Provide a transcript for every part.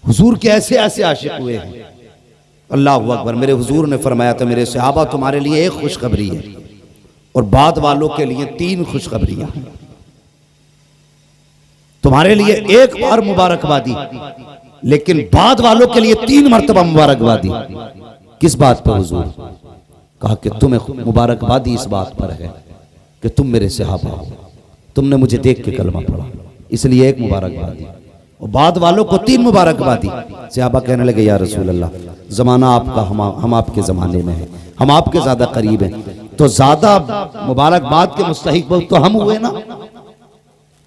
हुजूर के ऐसे ऐसे आशिक हुए हैं। अल्लाह अकबर। मेरे हुजूर ने फरमाया था, मेरे सहाबा तुम्हारे लिए एक खुशखबरी है और बाद वालों के लिए 3 खुशखबरियां हैं। तुम्हारे लिए एक बार मुबारकबादी, लेकिन बाद वालों के लिए 3 मरतबा मुबारकबादी। किस बात पर हुजूर? कहा कि तुम्हें मुबारकबादी इस बात पर है कि तुम मेरे सहाबा हो, तुमने मुझे देख के कलमा पढ़ा, इसलिए एक मुबारकबादी। और बाद वालों को 3 मुबारकबादी। सहाबा कहने लगे, या रसूल अल्लाह, जमाना आपका, हम आपके जमाने में हैं, हम आपके ज्यादा करीब हैं, तो ज्यादा मुबारकबाद के मुस्तहिक तो हम हुए ना,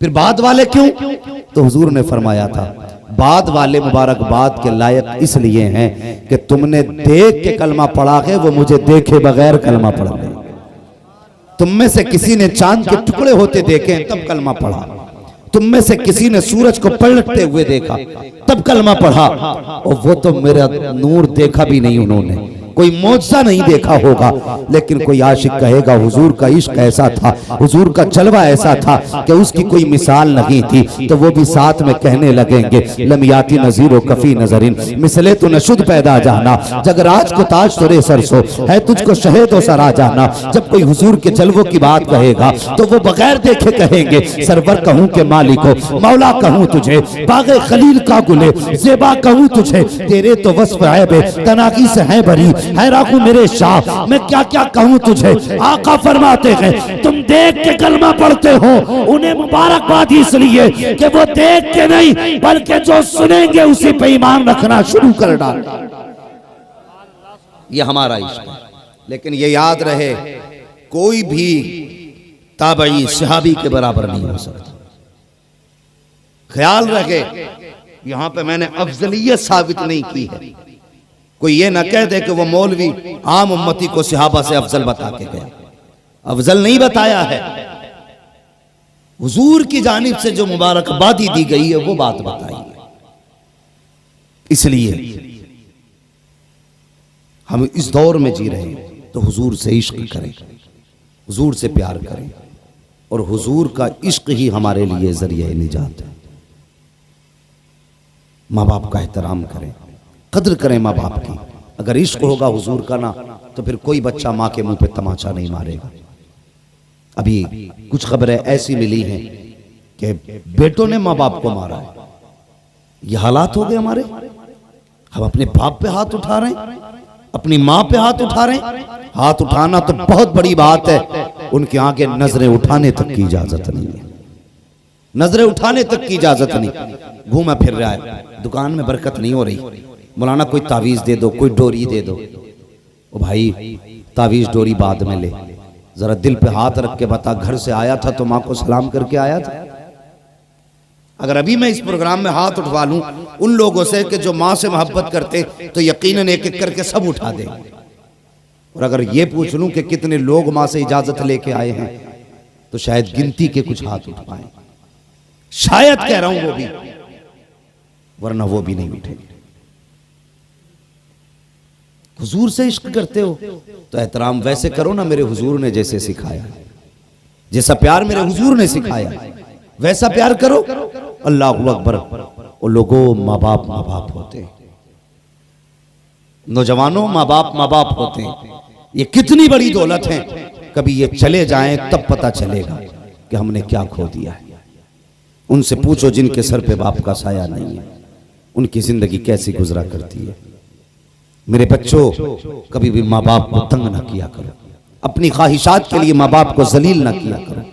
फिर बाद वाले क्यों? तो हुजूर ने फरमाया था, बाद वाले मुबारकबाद के लायक इसलिए हैं कि तुमने देख के कलमा पढ़ा है, वो मुझे देखे बगैर कलमा पढ़ गए। तुम में से किसी ने चांद के टुकड़े होते देखे तब कलमा पढ़ा, तुम में से किसी ने सूरज को पलटते हुए देखा तब कलमा पढ़ा, और वो तो मेरा नूर देखा भी नहीं उन्होंने, कोई मौजज़ा नहीं देखा होगा, लेकिन कोई आशिक कहेगा हुजूर का इश्क ऐसा था, हुजूर का जलवा ऐसा था कि उसकी कोई मिसाल नहीं थी, तो वो भी साथ में कहने लगेंगे, लमियाती नज़ीरो कफी नजरिन मिसले तो नशुद पैदा जाना, जगराज को ताज तोरे सरसो है तुझको शहेदो सरा जाना। जब कोई हुजूर के जलवों की बात कहेगा तो वो बगैर देखे कहेंगे, सरवर कहूं के मालिको, मौला कहूं तुझे, बागे खलील का गुले, ज़ेबा कहूं तुझे, तेरे तो वस्फ ऐब तनाकी से है बरी, है राखू मेरे शाह, मैं क्या क्या कहूं तुझे। आका फरमाते हैं, तुम देख के कलमा पढ़ते हो, उन्हें मुबारकबाद इसलिए कि वो देख के नहीं बल्कि जो सुनेंगे उसी पे ईमान रखना शुरू कर डाल। ये हमारा इश्क है। लेकिन ये याद रहे, कोई भी ताबई सहाबी के बराबर नहीं हो सकता। ख्याल रखे, यहां पे मैंने अफजलियत साबित नहीं की है। कोई ये ना कह दे कि वो मौलवी आम उम्मती को सहाबा से अफजल बता के गया। अफजल नहीं बताया है, हुजूर की जानिब से जो मुबारकबादी दी गई है वो बात बताई है। इसलिए हम इस दौर में जी रहे हैं तो हुजूर से इश्क करें, हुजूर से प्यार करें, और हुजूर का इश्क ही हमारे लिए जरिए निजात है। माँ बाप का एहतराम करें, कद्र करें माँ बाप की। अगर इश्क होगा हुजूर का ना, तो फिर कोई बच्चा माँ के मुंह पे तमाचा नहीं मारेगा। अभी कुछ खबरें ऐसी मिली हैं कि बेटों ने माँ बाप को मारा है। ये हालात हो गए हमारे। हम अपने बाप पे हाथ उठा रहे हैं, अपनी माँ पे हाथ उठा रहे हैं। हाथ उठाना तो बहुत बड़ी बात है, उनके आगे नजरें उठाने तक की इजाजत नहीं है। नजरें उठाने तक की इजाजत नहीं। घूमा फिर रहा है, दुकान में बरकत नहीं हो रही, मौलाना कोई तावीज दे दो, कोई डोरी दे दो। ओ भाई, तावीज डोरी बाद में ले, जरा दिल पे हाथ रख के बता, घर से आया था तो माँ को सलाम करके आया था? अगर अभी मैं इस प्रोग्राम में हाथ उठवा लूं उन लोगों से कि जो माँ से मोहब्बत करते, तो यकीनन एक एक करके सब उठा दे। और अगर ये पूछ लूं कि कितने लोग माँ से इजाजत लेके आए हैं, तो शायद गिनती के कुछ हाथ उठ पाए, शायद कह रहा हूं वो भी, वरना वो भी नहीं उठेंगे। हुजूर से इश्क करते हो तो एहतराम वैसे करो ना मेरे हुजूर ने जैसे सिखाया। जैसा प्यार मेरे हुजूर ने सिखाया वैसा प्यार करो। अल्लाहु अकबर। और लोगों, माँ बाप होते हैं, नौजवानों, माँ बाप होते हैं। ये कितनी बड़ी दौलत है, कभी ये चले जाएं तब पता चलेगा कि हमने क्या खो दिया है। उनसे पूछो जिनके सर पे बाप का साया नहीं है, उनकी जिंदगी कैसी गुजरा करती है। मेरे बच्चों, कभी भी माँ बाप को तंग ना किया करो, अपनी ख्वाहिशात के लिए माँ बाप को जलील ना किया करो,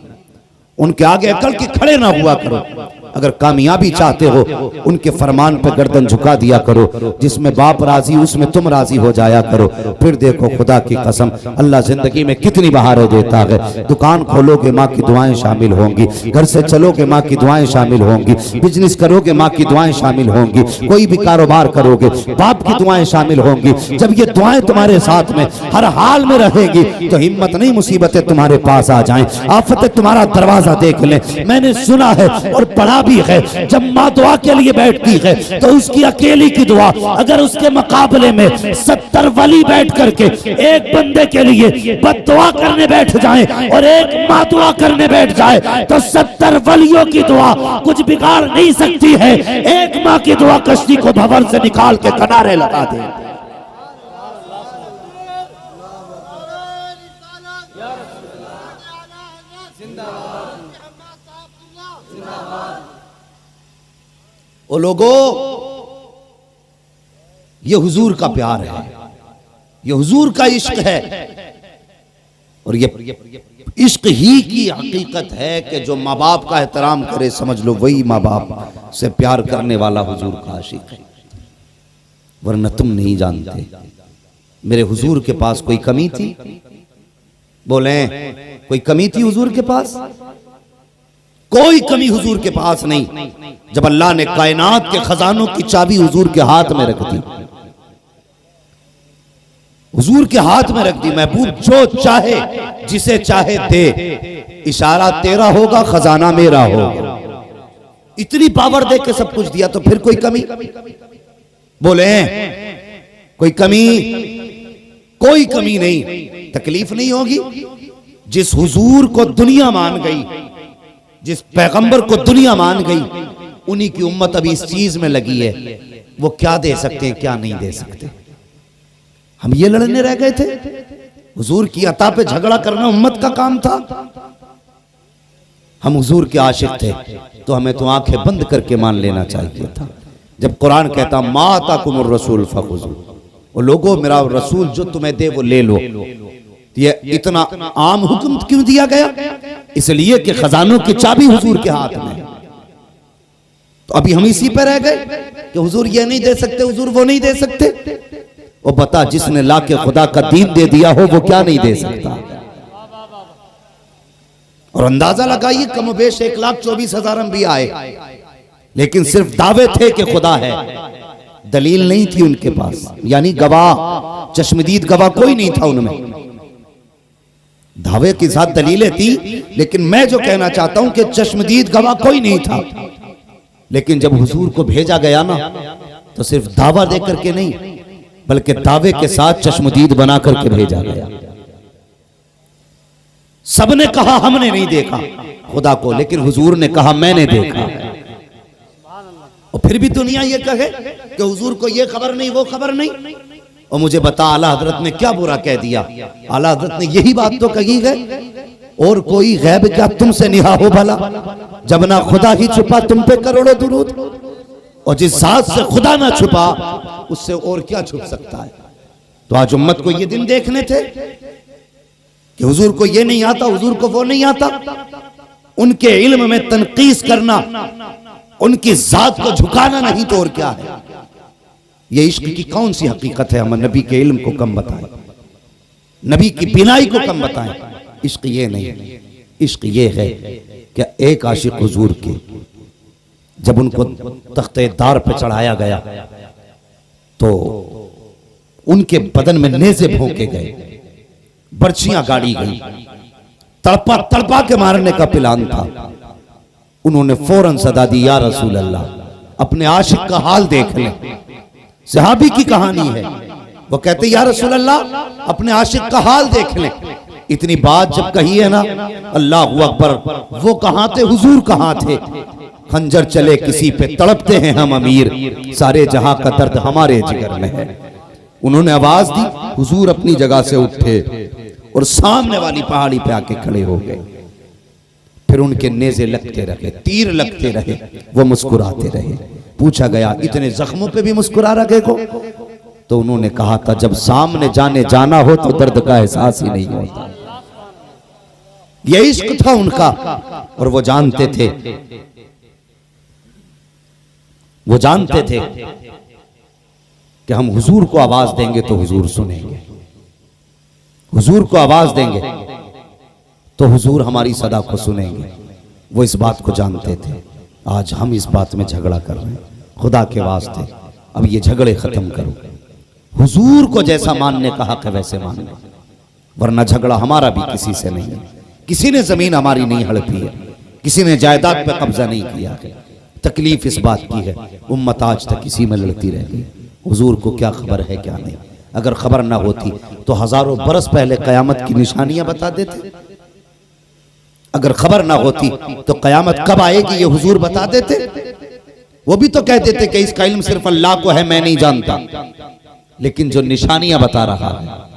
उनके आगे अकल के खड़े ना हुआ करो। अगर कामयाबी चाहते हो उनके फरमान पे गर्दन झुका दिया करो। जिसमें बाप राजी उसमें तुम राजी हो जाया करो। फिर देखो खुदा की कसम, अल्लाह जिंदगी में कितनी बहारें देता है। दुकान खोलोगे माँ की दुआएं शामिल होंगी, घर से चलोगे माँ की दुआएं शामिल होंगी, बिजनेस करोगे माँ की दुआएं शामिल होंगी, कोई भी कारोबार करोगे बाप की दुआएं शामिल होंगी। जब ये दुआएं तुम्हारे साथ में हर हाल में रहेगी तो हिम्मत नहीं मुसीबतें तुम्हारे पास आ जाएं, आफतें तुम्हारा दरवाजा देख लें। मैंने सुना है और पढ़ा पढ़ा भी है, जब माँ दुआ के लिए बैठती है तो उसकी अकेली की दुआ, अगर उसके मुकाबले में 70 वली बैठ करके एक बंदे के लिए बद्दुआ करने बैठ जाए और एक माँ दुआ करने बैठ जाए तो 70 वलियों की दुआ कुछ बिगाड़ नहीं सकती है। एक माँ की दुआ कश्ती को भंवर से निकाल के किनारे लगा दे। ओ लोगों, ये हुजूर का प्यार है, ये हुजूर का इश्क है, और ये इश्क ही की हकीकत है कि जो माँ बाप का एहतराम करे, समझ लो वही माँ बाप से प्यार करने वाला हुजूर का आशिक है। वरना तुम नहीं जानते मेरे हुजूर के पास कोई कमी थी? बोले कोई कमी थी हुजूर के पास? कोई कमी हुजूर के पास नहीं। जब अल्लाह ने कायनात के खजानों की चाबी हुजूर के हाथ में रख दी, हुजूर के हाथ में रख दी, महबूब जो चाहे जिसे चाहे दे, इशारा तेरा होगा, खजाना मेरा होगा। इतनी पावर दे के सब कुछ दिया, तो फिर कोई कमी? बोले कोई कमी? कोई कमी नहीं। तकलीफ नहीं होगी? जिस हुजूर को दुनिया मान गई, जिस पैगंबर को दुनिया मान गई, उन्हीं की उम्मत अभी इस चीज में लगी है, वो क्या दे सकते हैं क्या नहीं दे सकते। हम ये लड़ने रह गए थे? हुजूर की अता पे झगड़ा करना उम्मत का काम था? हम हुजूर के आशिक थे तो हमें तो आंखें बंद करके मान लेना चाहिए था। जब कुरान कहता मा अताकुमुर रसूल फखुज़ू, वो लोगों मेरा रसूल जो तुम्हें दे वो ले लो, ये इतना आम हुक्म क्यों दिया गया? इसलिए कि खजानों की चाबी हुजूर के हाथ में। तो अभी हम इसी पे रह गए कि हुजूर ये नहीं दे सकते, हुजूर वो नहीं दे सकते। वो बता, जिसने ला के खुदा का दीन दे दिया हो वो क्या नहीं दे सकता? और अंदाजा लगाइए, कमोबेश 1,24,000 अंबिया आए, लेकिन सिर्फ दावे थे कि खुदा है, दलील नहीं थी उनके पास, यानी गवाह, चश्मदीद गवाह कोई नहीं था उनमें। दावे के साथ दलीलें थी, लेकिन मैं जो कहना चाहता हूं कि चश्मदीद गवाह कोई नहीं था। लेकिन जब हुजूर को भेजा गया ना, तो सिर्फ दावा दे करके नहीं, बल्कि दावे के साथ चश्मदीद बना करके भेजा गया। सबने कहा हमने नहीं देखा खुदा को, लेकिन हुजूर ने कहा मैंने देखा। और फिर भी दुनिया ये कहे कि हुजूर को ये खबर नहीं, वो खबर नहीं। और मुझे बता, आला हजरत ने क्या बुरा कह दिया? आला हजरत ने यही बात तो कही है, और कोई गैब क्या तुमसे निहा हो भला, जब ना खुदा ही छुपा तुम पे करोड़ों दुरूद। और जिस जात से खुदा ना छुपा उससे और क्या छुप सकता है? तो आज उम्मत को ये दिन देखने थे कि हुजूर को ये नहीं आता, हुजूर को वो नहीं आता। उनके इल्म में तनकीस करना, उनकी जात को झुकाना नहीं तो और क्या है? ये इश्क की कौन सी हकीकत है? हम नबी के इल्म को कम बताएं, नबी की बिनाई को कम बताएं। इश्क ये नहीं, इश्क ये है कि एक आशिक हुजूर के जब उनको तख्ते दार पे चढ़ाया गया तो उनके बदन में नेज़े भोंके गए, बर्छियां गाड़ी गई, तड़पा तड़पा के मारने का प्लान था। उन्होंने फौरन सदा दी, या रसूल अल्लाह, अपने आशिक का हाल देख लें। सहाबी की कहानी है, वो कहते या रसूल अल्लाह, अपने आशिक का हाल देख लें। इतनी बात जब कही है ना, अल्लाह अकबर, वो कहां थे, हुजूर कहां थे? खंजर चले किसी पे तड़पते हैं हम अमीर, सारे जहां का दर्द हमारे जिगर में है। उन्होंने आवाज दी, हुजूर अपनी जगह से उठे और सामने वाली पहाड़ी पे आके खड़े हो गए। फिर उनके नेज़े लगते रहे, तीर लगते रहे, वो मुस्कुराते रहे। पूछा गया, इतने जख्मों पे भी मुस्कुरा रखे को? तो उन्होंने कहा था, जब सामने जाना हो तो दर्द का एहसास ही नहीं होता। ये इश्क था उनका, और वो जानते थे, वो जानते थे कि हम हुजूर को आवाज देंगे तो हुजूर सुनेंगे, हुजूर को आवाज देंगे तो हुजूर हमारी सदा को सुनेंगे। वो इस बात को जानते थे। आज हम इस बात में झगड़ा कर रहे हैं। खुदा के वास्ते अब ये झगड़े खत्म करो, हुजूर को जैसा मानने का हक है वैसे मानो, वरना झगड़ा हमारा भी किसी से नहीं है। किसी ने जमीन हमारी नहीं हड़पी है, किसी ने जायदाद पे कब्जा नहीं किया है, तकलीफ इस बात की है उम्मत आज तक इसी में लड़ती रह गई। हुजूर को क्या खबर है क्या नहीं। अगर खबर ना होती तो हजारों बरस पहले कयामत की निशानियां बता देते। अगर खबर ना होती तो कयामत कब आएगी ये हुजूर बता देते। वो भी तो कह देते कि इसका इल्म सिर्फ अल्लाह को है, मैं नहीं जानता। लेकिन जो निशानियां बता रहा है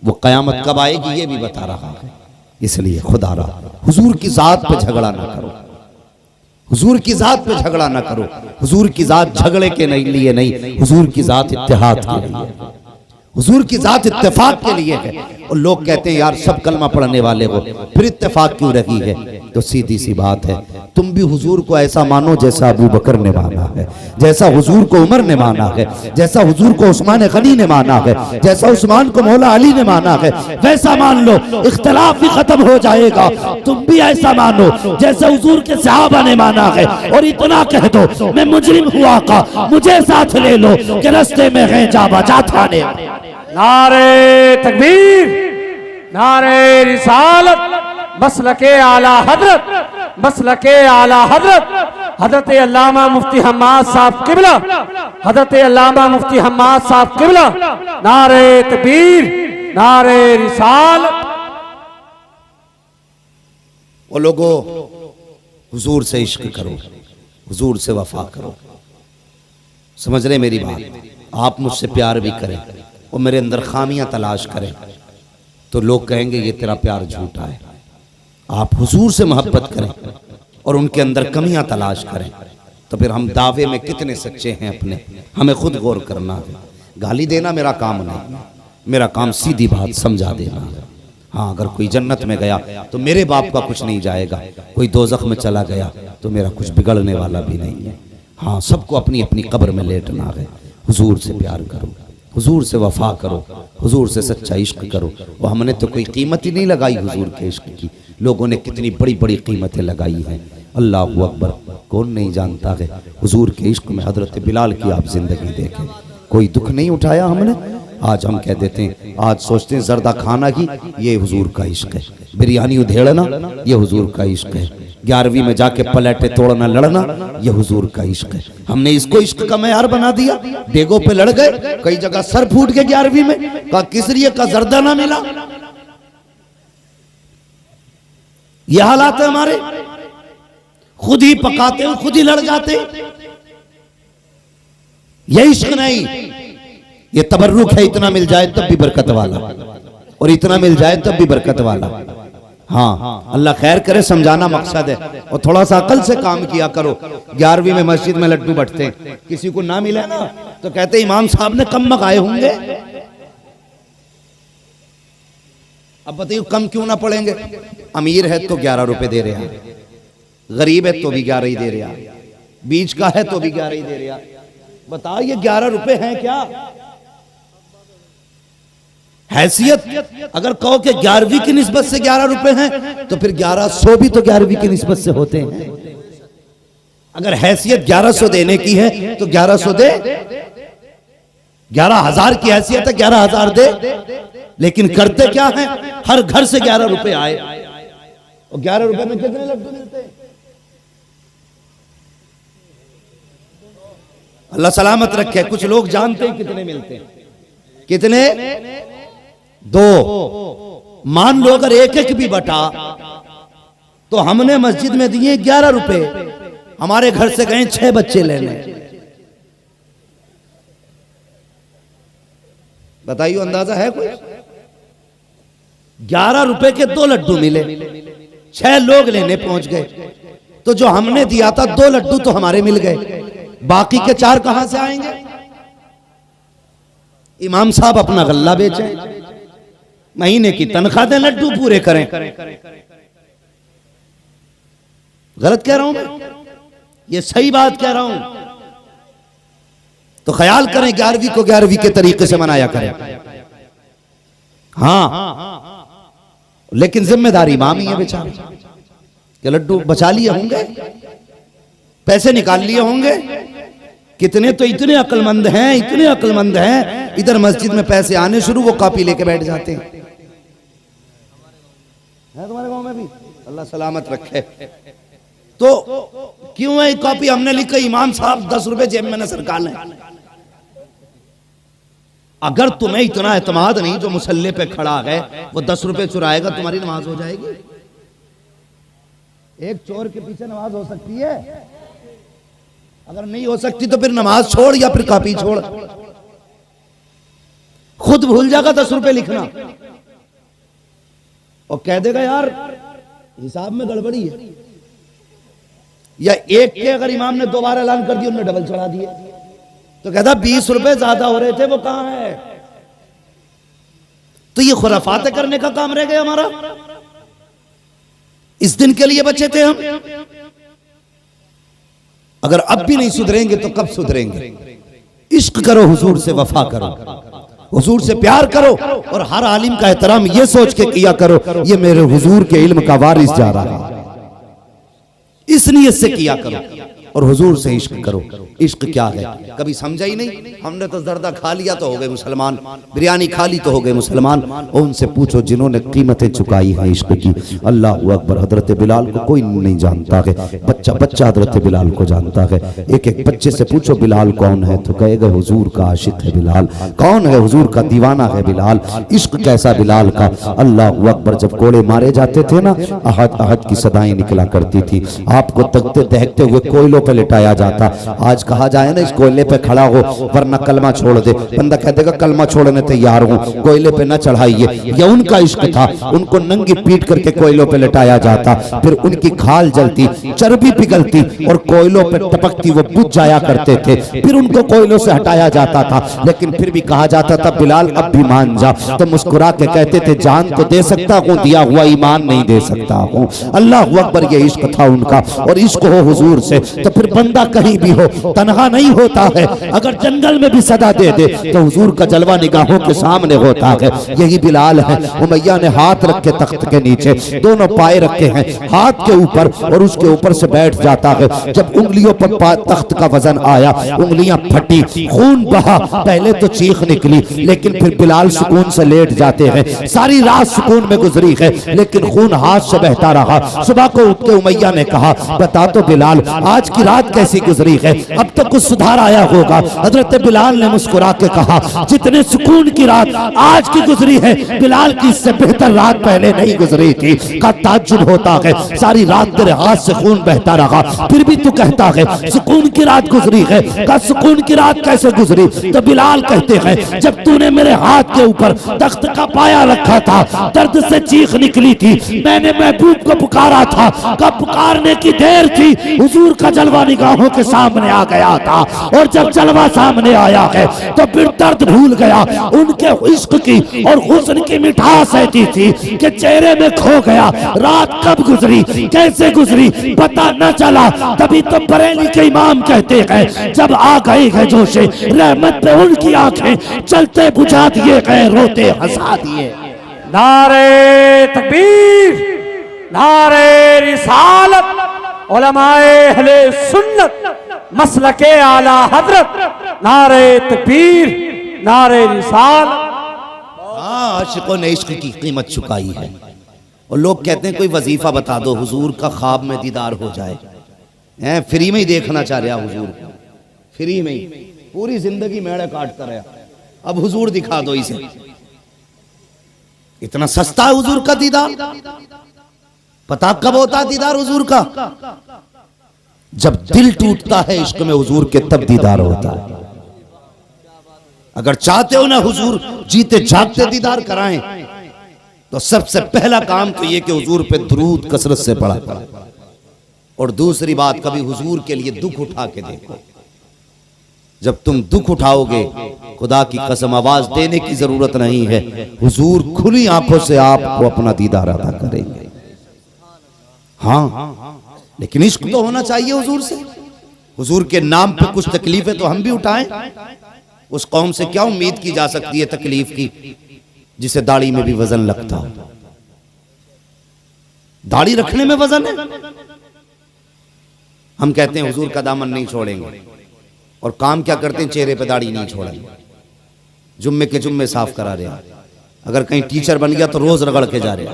वो कयामत कब आएगी ये भी बता रहा है। इसलिए खुदा रहा हुजूर की जात पे झगड़ा ना करो, हुजूर की जात पे झगड़ा ना करो। हुजूर की जात झगड़े के लिए नहीं, हुजूर की जात इत्तेहाद के लिए, हुजूर की जात इत्तेफाक के लिए है। और लोग कहते हैं यार सब कलमा पढ़ने वाले हो फिर इत्तेफाक क्यों रही है। तो सीधी सी बात है, तुम भी हुजूर को ऐसा मानो जैसा अबू बकर ने माना है, जैसा हुजूर को उमर ने माना है, जैसा हुजूर को उस्मान गनी ने माना है, जैसा उस्मान को मौला अली ने माना है, वैसा मान लो। इख्तिलाफ भी खत्म हो जाएगा। तुम भी ऐसा मानो जैसे हुजूर के सहाबा ने माना है। और इतना कह दो मैं मुजरिम हुआ का, मुझे साथ ले लो कि रास्ते में है जा बचा थाने। नारे तकबीर, नारे रिसालत, मसलके आला हजरत, मसलके आला हजरत हजरत अल्लामा मुफ्ती हम्माद साहब किबला, हजरत अल्लामा मुफ्ती हम्माद साहब किबला। नारे तकबीर, नारे रिसालत। वो लोगों हुजूर से इश्क करो, हुजूर से वफा करो। समझ रहे मेरी बात। आप मुझसे प्यार भी करें और मेरे अंदर खामियां तलाश करें तो लोग कहेंगे ये तेरा प्यार झूठा है। आप हुजूर से मोहब्बत करें और उनके अंदर कमियां तलाश करें तो फिर हम दावे में कितने सच्चे हैं अपने, हमें खुद गौर करना है। गाली देना मेरा काम नहीं, मेरा काम सीधी बात समझा देना है। हाँ, अगर कोई जन्नत में गया तो मेरे बाप का कुछ नहीं जाएगा, कोई दोज़ख में चला गया तो मेरा कुछ बिगड़ने वाला भी नहीं है। हाँ, सबको अपनी अपनी कब्र में लेटना है। हुजूर से प्यार करो, हुजूर से वफा करो, हुजूर से सच्चा इश्क करो। और हमने तो कोई कीमत ही नहीं लगाई हुजूर के इश्क की, लोगों ने कितनी बड़ी बड़ी कीमतें लगाई हैं। अल्लाहु अकबर। कौन नहीं जानता है हुजूर के इश्क में हजरत बिलाल की आप जिंदगी देखें, कोई दुख नहीं उठाया हमने। आज हम कह देते हैं, आज सोचते हैं जर्दा खाना ही ये हुजूर का इश्क है, बिरयानी उधेड़ना ये हुजूर का इश्क है, 11वीं में जाके पलेटे तोड़ना लड़ना ये हुजूर का इश्क है। हमने इसको इश्क का मैयार बना दिया। डेगों पे लड़ गए, कई जगह सर फूट गए 11वीं में, कहा किसरिये का जर्दा ना मिला। ये हालात है हमारे, खुद ही पकाते हैं, खुद ही लड़ जाते। ये इश्क नहीं, ये तबर्रुक है। इतना मिल जाए तब भी बरकत वाला, और इतना मिल जाए तब भी बरकत वाला। हाँ, अल्लाह खैर करे, समझाना मकसद है। और थोड़ा सा अकल से काम किया करो। 11वीं में मस्जिद में लड्डू बंटते हैं, किसी को ना मिले ना तो कहते इमाम साहब ने कम मंगाए होंगे। अब बताइए कम क्यों ना पड़ेंगे। अमीर है तो 11 रुपए दे रहे हैं, गरीब है तो भी 11 ही दे रहे हैं, बीच का है तो भी 11 ही दे रहे हैं। बताओ ये 11 रुपए हैं क्या हैसियत? अगर कहो कि 11वीं की निस्बत से 11 रुपए हैं तो फिर 1100 भी तो 11वीं की निस्बत से होते हैं। अगर हैसियत 1100 देने की है तो 1100 दे, 11,000 की हैसियत है 11,000 दे। लेकिन करते क्या है, हर घर से 11 रुपए आए और 11 रुपए में कितने लड्डू मिलते हैं? अल्लाह सलामत रखे। कुछ लोग जानते हैं कितने मिलते हैं, कितने? 2। मान लो अगर एक एक भी बटा तो हमने मस्जिद में दिए 11 रुपए, हमारे घर से गए 6 बच्चे लेने। बताइए अंदाजा है कोई? 11 रुपए के 2 लड्डू मिले, 6 लोग लेने पहुंच गए। तो जो हमने दिया था 2 लड्डू तो हमारे मिल गए, बाकी के 4 कहां से आएंगे? इमाम साहब अपना गल्ला बेचें, महीने की तनख्वाह दें, लड्डू पूरे करें। गलत कह रहा हूं मैं? ये सही बात कह रहा हूं। तो ख्याल करें 11वीं को 11वीं के तरीके से मनाया करें। हाँ, लेकिन जिम्मेदारी इमाम ही है बेचारा कि लड्डू बचा लिए होंगे, पैसे निकाल लिए होंगे। कितने तो इतने अक्लमंद हैं, इतने अक्लमंद हैं, इधर मस्जिद में पैसे आने शुरू, वो कॉपी लेके बैठ जाते हैं। है तुम्हारे गांव में भी? अल्लाह सलामत रखे। तो क्यों है कॉपी हमने लिखा इमाम साहब 10 रुपए जेब में न सरकार लें। अगर तुम्हें इतना एतमाद नहीं जो मुसल्ले पे खड़ा है वो 10 रुपए चुराएगा तुम्हारी नमाज हो जाएगी? एक चोर के पीछे नमाज हो सकती है? अगर नहीं हो सकती तो फिर नमाज छोड़ या फिर कॉपी छोड़। खुद भूल जाएगा 10 रुपए लिखना और कह देगा यार हिसाब में गड़बड़ी है। या एक के अगर इमाम ने 2 बार ऐलान कर दिया उन्होंने डबल चढ़ा दिए तो कहता 20 रुपए ज्यादा हो रहे थे वो कहां है? तो ये खुराफाते करने का काम रह गया हमारा। इस दिन के लिए बचे थे हम। अगर अब भी नहीं सुधरेंगे तो कब सुधरेंगे? इश्क करो, हुजूर से वफा करो, हुजूर से प्यार करो और हर आलिम का एहतराम ये सोच के किया करो ये मेरे हुजूर के इल्म का वारिस जा रहा है, इस नियत से किया करो और हुजूर से इश्क करो। इश्क क्या है कभी समझा ही नहीं। हमने तो जर्दा खा लिया तो हो गए मुसलमान, बिरयानी खा ली तो हो गए मुसलमान। और उनसे पूछो जिन्होंने कीमतें चुकाई हैं इश्क की। अल्लाह अकबर। हजरत बिलाल को कोई नहीं जानता है, बच्चा बच्चा हजरत बिलाल को जानता है। एक एक बच्चे से पूछो बिलाल कौन है तो कहेगा हुजूर का आशिक है बिलाल। कौन है? हुजूर का दीवाना है बिलाल। इश्क कैसा बिलाल का। अल्लाह अकबर। जब कोड़े मारे जाते थे ना, अहद अहद की सदाएं निकला करती थी। आपको तकते दहकते हुए कोयलों पे लिटाया जाता। आज कहा जाए ना इस कोयले पे खड़ा हो वरना कलमा छोड़ दे, बंदा कह देगा कलमा छोड़ने तैयार हूं, कोयले पे न चढ़ाइए। यह उनका इश्क था। उनको नंगी पीट करके कोयलों पे लिटाया जाता, फिर उनकी खाल जलती, चर्बी पिघलती और कोयलों पे टपकती, वो बुझ जाया करते थे। फिर उनको कोयलों से हटाया जाता था, लेकिन फिर भी कहा जाता था बिलाल अब भी मान जा। तो मुस्कुरा के कहते थे जान तो दे सकता हूं, दिया हुआ ईमान नहीं दे सकता हूं। अल्लाह अकबर। ये इश्क था उनका। और इश्क हो हुजूर से तो फिर बंदा कहीं भी हो तन्हा नहीं होता है। अगर जंगल में भी सदा दे दे तो हुजूर का जलवा निगाहों के सामने होता है। यही बिलाल है। उमैया ने हाथ रखे तख्त के नीचे, दोनों पाए रखे हैं हाथ के ऊपर और उसके ऊपर से बैठ जाता है। जब उंगलियों पर तख्त का वजन आया, उंगलियां फटी, खून बहा। पहले तो चीख निकली लेकिन फिर बिलाल सुकून से लेट जाते हैं। सारी रात सुकून में गुजरी है लेकिन खून हाथ से बहता रहा। सुबह को उठ के उमैया ने कहा बता तो बिलाल आज की रात कैसी गुजरी है? अब तक कुछ सुधार आया होगा। हजरत बिलाल ने मुस्कुरा के कहा जितने सुकून की रात आज की गुजरी है बिलाल की इससे बेहतर रात पहले नहीं गुजरी थी। का ताज्जुब होता है सारी रात तेरे हाथ से खून बहता रहा फिर भी तू कहता है सुकून की रात गुजरी है। का सुकून की रात कैसे गुजरी? तो बिलाल कहते हैं जब तूने मेरे हाथ के ऊपर तख्त का पाया रखा था दर्द से चीख निकली थी, मैंने महबूब को पुकारा था। कब पुकारने की देर थी हुजूर का जलवा निगाहों के सामने आ गया था। और जब जलवा सामने आया है तो फिर दर्द भूल गया। उनके इश्क की और हुस्न की मिठास ऐसी थी कि चेहरे में खो गया। रात कब गुजरी कैसे गुजरी पता न चला। तभी तो बरेली के इमाम कहते हैं जब आ गई है जोशे रहमत पे उनकी आंखें चलते बुझा दिए गए, रोते हंसा दिए। नारे तकबीर, नारे रिसालत, उलमाए अहले सुन्नत, मसलके आला हजरत, नारे तकबीर, नारे रिसालत। आशिकों ने इश्क की कीमत चुकाई है। और लोग कहते हैं कोई वजीफा बता दो हुजूर का ख्वाब में दीदार हो जाए। फ्री में ही देखना चाह रहा हुजूर को, फ्री में ही पूरी जिंदगी मेड़े काटता रहा। अब हुजूर दिखा दो इसे। इतना सस्ता है हुजूर का दीदार। पता कब होता है दीदार हुजूर का? जब दिल टूटता है इश्क में हुजूर के तब दीदार होता है। अगर चाहते हो ना हुजूर जीते जागते दीदार कराएं तो सबसे पहला काम तो ये कि हुजूर पे दुरूद कसरत से पढ़ा करें। और दूसरी बात कभी हुजूर के लिए दुख उठा के देखो। जब तुम दुख उठाओगे खुदा की कसम आवाज देने की जरूरत नहीं है, हुजूर खुली आंखों से आपको अपना दीदार अता करेंगे। हाँ लेकिन इश्क तो होना चाहिए हुजूर से। हुजूर के नाम पे कुछ तकलीफें तो हम भी उठाएं। उस कौम से क्या उम्मीद की जा सकती है तकलीफ की जिसे दाढ़ी में भी वजन लगता हो। दाढ़ी रखने में वजन है। हम कहते हैं हुजूर का दामन नहीं छोड़ेंगे और काम क्या करते हैं चेहरे पे दाढ़ी नहीं छोड़ेंगे। जुम्मे के जुम्मे साफ करा रहे। अगर कहीं टीचर बन गया तो रोज रगड़ के जा रहे।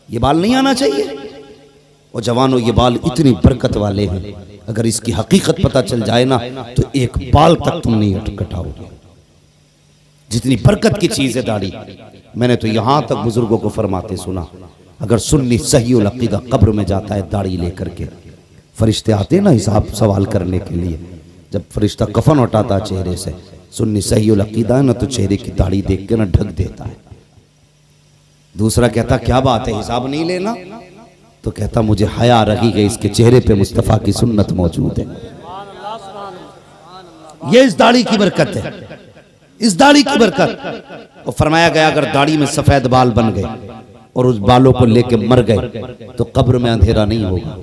ये बाल नहीं आना चाहिए। और जवानों ये बाल इतनी बरकत वाले हैं, अगर इसकी हकीकत पता चल जाए ना तो एक बाल तक तुम नहीं कटाओगे। जितनी बरकत की चीज है दाढ़ी। मैंने तो यहां तक बुजुर्गों को फरमाते सुना, अगर सुन्नी सही उल अकीदा कब्र में जाता है दाढ़ी लेकर के, फरिश्ते आते ना हिसाब सवाल करने के लिए, जब फरिश्ता कफन उठाता चेहरे से, सुन्नी सही उल अकीदा है ना तो चेहरे की दाढ़ी देख के ना ढक देता है। दूसरा कहता क्या बात है हिसाब नहीं लेना, तो कहता मुझे हया रही गई, इसके चेहरे पे मुस्तफा की सुन्नत मौजूद है। ये इस दाढ़ी की बरकत है, इस दाढ़ी की बरकत। और फरमाया गया अगर दाढ़ी में सफेद बाल बन गए और उस बालों को लेके मर गए तो कब्र में अंधेरा नहीं होगा।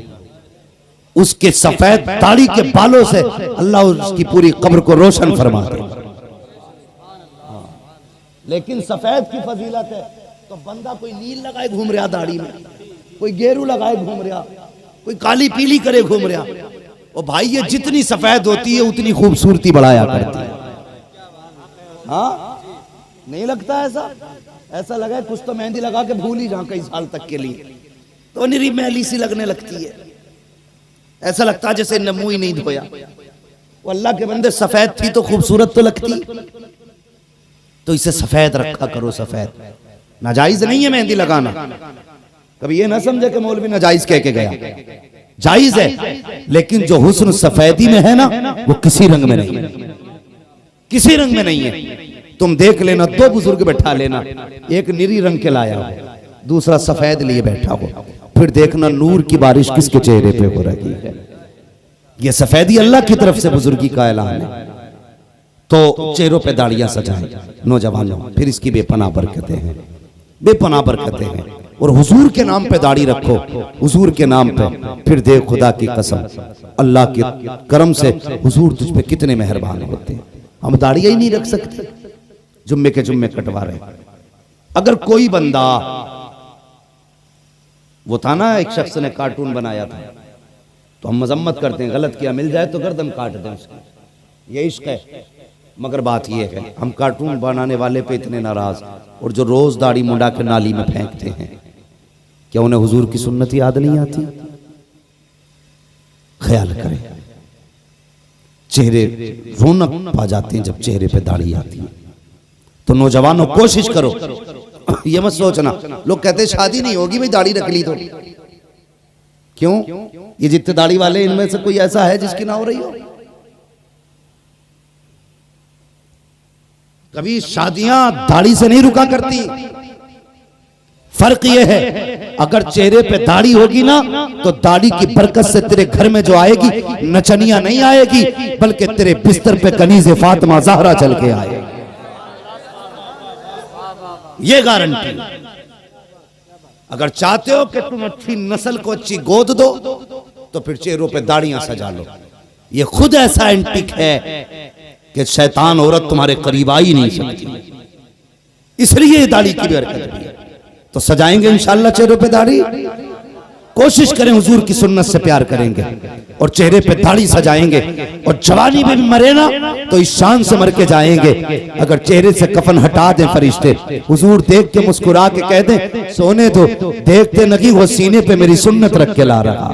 उसके सफेद दाढ़ी के बालों से अल्लाह उसकी पूरी कब्र को रोशन फरमा दे। लेकिन सफेद की फजीलत है तो बंदा कोई नील लगाए घूम रहा दाढ़ी में, कोई गेरू लगाए घूम रहा, कोई काली पीली करे घूम रहा। और भाई ये जितनी सफेद होती है उतनी खूबसूरती बढ़ाया करती है। हाँ नहीं लगता ऐसा? ऐसा लगा कुछ तो मेहंदी लगा के भूल ही जाऊं कई साल तक के लिए, तो निरी मैली सी लगने लगती है। ऐसा लगता है जैसे नमू ही नहीं धोया। वो अल्लाह के बंदे सफेद थी तो खूबसूरत तो लगती, तो इसे सफेद रखा करो। सफेद नाजायज नहीं है मेहंदी लगाना, कभी ये ना समझे कि मौलवी नाजायज कह के गया, जायज है। लेकिन जो हुस्न सफेदी में है ना वो किसी रंग में नहीं है, किसी रंग में नहीं है। तुम देख लेना, दो बुजुर्ग बैठा लेना, एक नीली रंग के लाया हो, दूसरा सफेद लिए बैठा हो, फिर देखना नूर की बारिश किसके चेहरे पे हो रही है। ये सफेदी अल्लाह की तरफ से बुजुर्गी का ऐलान है। तो चेहरों पे दाढ़ियां सजाएं नौजवानों, फिर इसकी बेपनाह बरकतें हैं, बेपनाह बरकतें हैं। और हुजूर के नाम पे दाढ़ी रखो, हुजूर के नाम पे, फिर देख खुदा की कसम अल्लाह के करम से हुजूर तुझ पे कितने मेहरबान होते हैं। हम दाढ़ियां ही नहीं रख सकते, जुम्मे के जुम्मे कटवा रहे। अगर कोई बंदा, वो था ना एक शख्स ने कार्टून बनाया था, तो हम मजम्मत करते हैं, गलत किया मिल जाए तो गर्दन काट दें उसकी, ये इश्क है। मगर बात ये है हम कार्टून बनाने वाले पे इतने नाराज, और जो रोज दाढ़ी मुंडा के नाली में फेंकते हैं, क्या उन्हें हुजूर की सुन्नत याद नहीं आती? ख्याल करें, चेहरे रौनक पा जाते हैं जब चेहरे पे दाढ़ी आती है। तो नौजवानों कोशिश करो, ये मत सोचना, लोग कहते हैं शादी नहीं होगी भाई दाढ़ी रख ली तो। क्यों? ये जितने दाढ़ी वाले इनमें से कोई ऐसा है जिसकी ना हो रही हो? कभी शादियां दाढ़ी से नहीं रुका करती। फर्क यह है अगर चेहरे पे दाढ़ी होगी ना तो दाढ़ी की बरकत से तेरे घर में जो आएगी नचनिया नहीं आएगी, बल्कि तेरे बिस्तर पे कनीज़े फातिमा ज़हरा चल के आएगी, ये गारंटी। अगर चाहते हो कि तुम अच्छी नस्ल को अच्छी गोद दो तो फिर चेहरों पे दाढ़ियां सजा लो। ये खुद ऐसा एंटिक है कि शैतान औरत तुम्हारे करीब आ ही नहीं सकती, इसलिए दाढ़ी की बरकत भी है। तो सजाएंगे इंशाअल्लाह चेहरों पे दाढ़ी, कोशिश करें हुजूर की सुन्नत से प्यार करेंगे और चेहरे पे दाढ़ी सजाएंगे। और जवानी में भी मरे ना तो इस शान से मर के जाएंगे। अगर चेहरे से कफन हटा दें फरिश्ते, हुजूर देख के मुस्कुरा के कह दें सोने दो, देखते नगी वो सीने पे मेरी सुन्नत रख के ला रहा।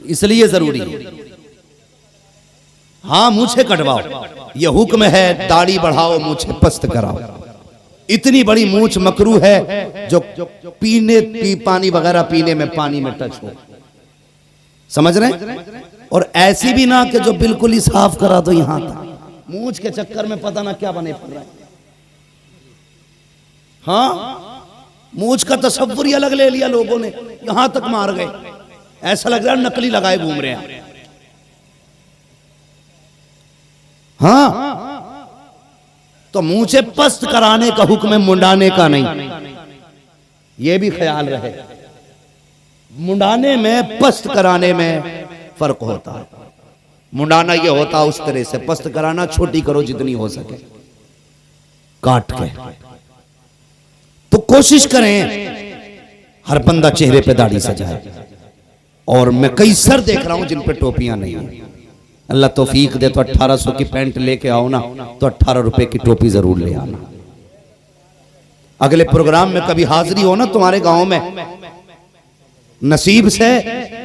इसलिए जरूरी है। हाँ मूछे कटवाओ, ये हुक्म है, दाढ़ी बढ़ाओ मूछे पस्त कराओ। इतनी बड़ी मूछ मकरू है जो पानी वगैरह पीने में पानी में टच हो, समझ रहे? और ऐसी भी ना कि जो बिल्कुल ही साफ करा दो यहां तक, मूछ के चक्कर में पता ना क्या बने पड़ रहा है। हाँ मूछ का तसव्वुर ही अलग ले लिया लोगों ने, यहां तक मार गए, ऐसा लग रहा है नकली लगाए घूम रहे हैं। हाँ तो मूछे पस्त कराने का हुक्म है, मुंडाने का नहीं। यह भी ख्याल रहे, मुंडाने में पस्त कराने में फर्क होता है। मुंडाना यह होता उस तरह से, पस्त कराना छोटी करो जितनी हो सके काट के। तो कोशिश करें हर बंदा चेहरे पे दाढ़ी सजाए। और मैं कई सर देख रहा हूं जिन पे टोपियां नहीं है। अल्लाह तौफीक दे तो 1800 की पैंट लेके आओ ना तो 18 रुपए की टोपी जरूर ले आना। अगले प्रोग्राम में कभी हाजिरी हो ना तुम्हारे गांव में, नसीब से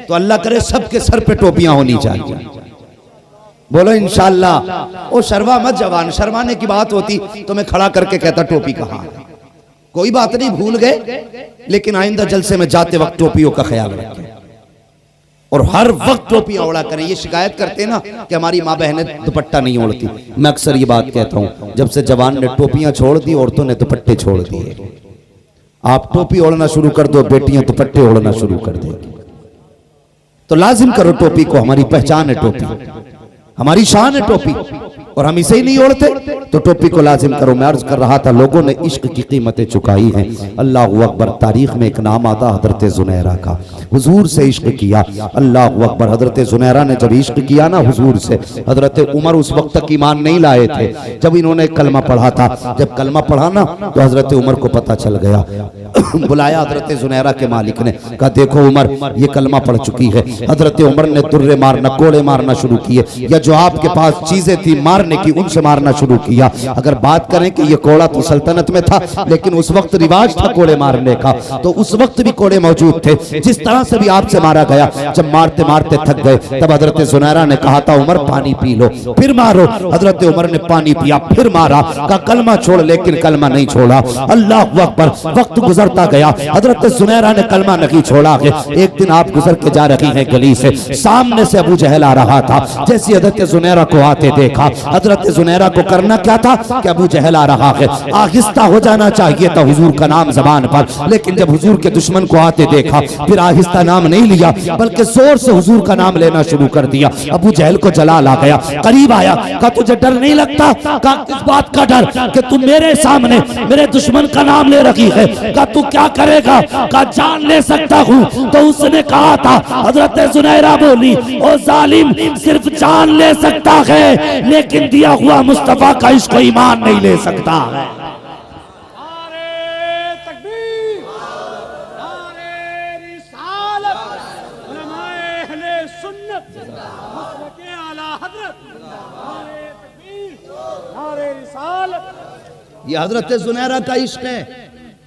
तो अल्लाह करे सबके सर पे टोपियां होनी चाहिए। बोलो इंशाअल्लाह। ओ शर्मा मत जवान, शर्माने की बात होती तो मैं खड़ा करके कहता टोपी कहाँ है। कोई बात नहीं, भूल गए, लेकिन आइंदा जलसे में जाते वक्त टोपियों का ख्याल रखें और हर वक्त टोपियां ओढ़ा करें। ये शिकायत करते ना कि हमारी माँ बहनें दुपट्टा नहीं ओढ़ती, मैं अक्सर ये बात कहता हूँ, जब से जवान ने टोपियां छोड़ दी औरतों ने दुपट्टे छोड़ दिए। आप टोपी ओढ़ना शुरू कर दो, बेटियां दुपट्टे ओढ़ना शुरू कर देंगी। तो लाजिम करो टोपी को, हमारी पहचान है टोपी, हमारी शान है टोपी, और हम इसे ही नहीं ओढ़ते तो टोपी को लाजिम करो। मैं अर्ज कर रहा था, लोगों ने इश्क की कीमतें चुकाई हैं। अल्लाह अकबर। तारीख में एक नाम आता हजरत जुनैरा का, हुजूर से इश्क किया। अल्लाह अकबर। हजरत जुनैरा ने जब इश्क किया ना हुजूर से, हजरत उमर उस वक्त तक ईमान नहीं लाए थे जब इन्होंने कलमा पढ़ा था। जब कलमा पढ़ा ना तो हजरत उमर को पता चल गया। बुलाया हजरत जुनैरा के मालिक ने, कहा देखो उमर ये कलमा पढ़ चुकी है। हजरत उमर ने दुर्रे मारना, कोड़े मारना शुरू किए, या जो आपके पास चीजें थी मारने की उनसे मारना शुरू किया। अगर बात करें कि ये कोड़ा तो सल्तनत में था, लेकिन उस वक्त रिवाज था कोड़े मारने का, तो उस वक्त भी कोड़े मौजूद थे। जिस तरह से भी आपसे मारा गया, जब मारते मारते थक गए तब हजरत जुनैरा ने कहा था उमर पानी पी लो, फिर मारो। हजरत उमर ने पानी पिया, फिर मारा, का कलमा छोड़, लेकिन कलमा नहीं छोड़ा। अल्लाह अकबर। वक्त गुजरता गया, हजरत जुनैरा ने कलमा नहीं छोड़ा। एक दिन आप गुजर के जा रही हैं गली से, सामने से अबू जहल आ रहा था। जैसे हजरत जुनैरा को आते देखा, हजरत जुनैरा को करना क्या था कि अबू जहल आ रहा है, आहिस्ता हो जाना चाहिए था हुजूर का नाम जबान पर, लेकिन जब हुजूर के दुश्मन को आते देखा फिर आहिस्ता नाम नहीं लिया बल्कि जोर से हुजूर का नाम लेना शुरू कर दिया। अबू जहल को जलाल आ गया, करीब आया, कहा तुझे डर नहीं लगता? कहा किस बात का डर कि तू मेरे सामने मेरे दुश्मन का नाम ले रही है? कहा तू क्या करेगा? कहा जान ले सकता हूँ। तो उसने कहा था, हजरत जुनैरा बोली, ओ जालिम सिर्फ जान ले सकता है लेकिन दिया हुआ मुस्तफा का इश्क ईमान नहीं ले सकता है। ये हजरत जुनैरा का इश्क है।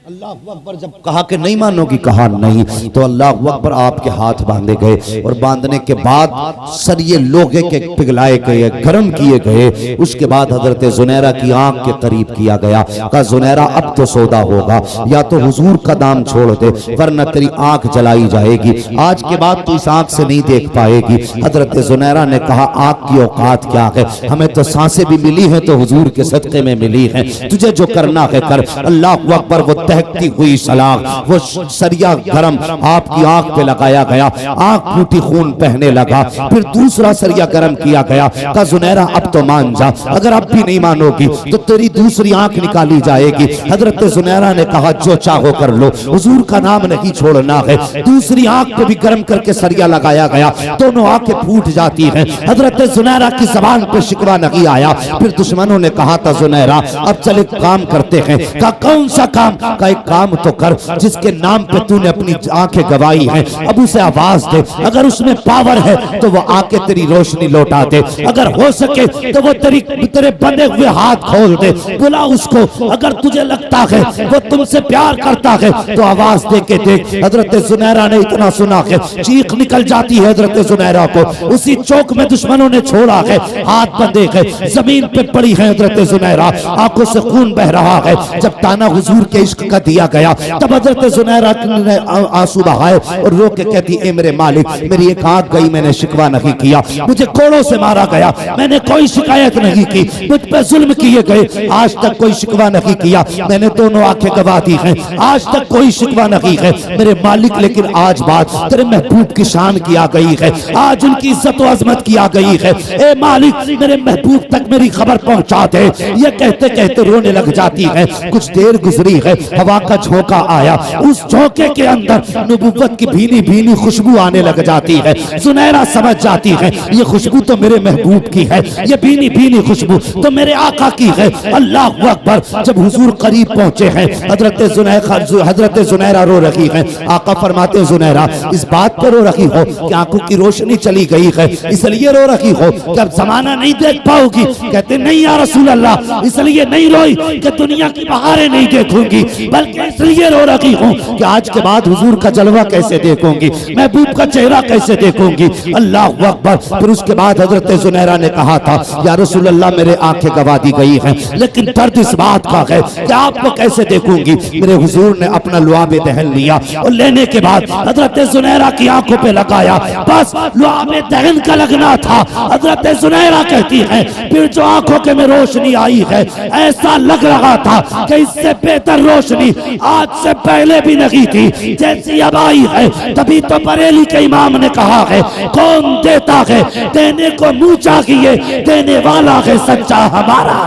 अल्लाह अकबर। जब कहा कि नहीं मानोगी, कहा नहीं, तो अल्लाह अकबर आपके हाथ बांधे गए और बांधने के बाद सरिये लोहे के पिघलाए गए, गर्म किए गए। उसके बाद हजरत जुनैरा की आंख के करीब किया गया। कहा जुनैरा अब तो सौदा होगा, या तो हुजूर का दाम छोड़ दे वरना तेरी आंख जलाई जाएगी, आज के बाद तू इस आंख से नहीं देख पाएगी। हजरत जुनैरा ने कहा आंख की औकात क्या है, हमें तो सांसें भी मिली हैं तो हुजूर के सदके में मिली हैं, तुझे जो करना है कर। अल्लाह अकबर। वो दहकती हुई सलाख, वो सरिया गरम आपकी आंख पे लगाया गया, आंख फूटी, खून बहने लगा। फिर दूसरा सरिया गरम किया गया। कहा जुनैरा अब तो मान जा, अगर अब भी नहीं मानोगी तो तेरी दूसरी आंख निकाली जाएगी। हजरत जुनैरा ने कहा जो चाहो कर लो, हुजूर का नाम नहीं छोड़ना है। दूसरी आंख पे भी गरम करके सरिया लगाया गया, दोनों आंखें फूट जाती हैं। हजरत जुनैरा की जबान पे शिकवा नहीं आया। फिर दुश्मनों ने कहा था जुनैरा अब चल एक काम करते हैं। कहा कौन सा काम? का एक काम तो कर जिसके नाम पे तूने अपनी आंखें गवाई हैं, अब उसे आवाज दे, अगर उसमें पावर है तो वो आके तेरी रोशनी लौटा दे, अगर हो सके तो वो तेरे बंधे हुए हाथ खोल दे, बुला उसको। अगर तुझे लगता है वो तुमसे प्यार करता है तो आवाज दे के देख। हजरत जुनैरा ने इतना सुना है, चीख निकल जाती है हजरत जुनैरा को। उसी चौक में दुश्मनों ने छोड़ा है, हाथ बंधे है, जमीन पे पड़ी है हजरत जुनैरा, आंखों से खून बह रहा है। जब ताना हुजूर के इश्क का दिया गया तब हजरत जुनैरा ने आंसू बहाए और रो के कहती ए मेरे मालिक मेरी एक आंख गई, मैंने शिकवा नहीं किया, मुझे कोड़ों से मारा गया, मैंने कोई शिकायत नहीं की, मुझ पे जुल्म किए गए, आज तक कोई शिकवा नहीं किया, मैंने दोनों आंखें गवा दी हैं, आज तक कोई शिकवा नहीं है मेरे मालिक। लेकिन आज बात तेरे महबूब की शान की आ गई है, आज उनकी इज्जत व अजमत की आ गई है। ए मालिक मेरे महबूब तक मेरी खबर पहुंचा दे। ये कहते कहते रोने लग जाती है। कुछ देर गुजरी है, हवा का झोंका आया, उस झोंके के अंदर नबुव्वत की भीनी भीनी खुशबू आने लग जाती है। जुनैरा समझ जाती है ये खुशबू तो मेरे महबूब की है, ये भीनी भीनी खुशबू तो मेरे आका की है। अल्लाह अकबर। जब हुजूर करीब पहुंचे हैं, हजरत जुनैरा रो रही है। आका फरमाते जुनैरा इस बात पर रो रही हो कि आंखों की रोशनी चली गई है, इसलिए रो रही हो कि अब जमाना नहीं देख पाओगी? कहते नहीं या रसूल अल्लाह, इसलिए नहीं रोई कि दुनिया की बहारें नहीं देखूंगी, बल्कि इसलिए रो रही हूँ कि आज के बाद हुजूर का जलवा कैसे देखूंगी, महबूब का चेहरा कैसे देखूंगी। अल्लाह अकबर। फिर उसके बाद हजरत जुनैरा ने कहा था, या रसूल अल्लाह मेरे आंखें गवा दी गई हैं, लेकिन दर्द इस बात का है कि आपको कैसे देखूंगी। मेरे हुजूर ने अपना लुआबे दहन लिया और लेने के बाद हजरत जुनैरा की आंखों पे लगाया। बस लुआबे दहन का लगना था। हजरत जुनैरा कहती है फिर जो आंखों के में रोशनी आई है, ऐसा लग रहा था कि इससे बेहतर रोशनी आज से पहले भी नहीं थी। जैसी अब आई है, तभी तो बरेली के इमाम ने कहा है, कौन देता है देने को मुंह चाहिए, देने वाला है सच्चा हमारा।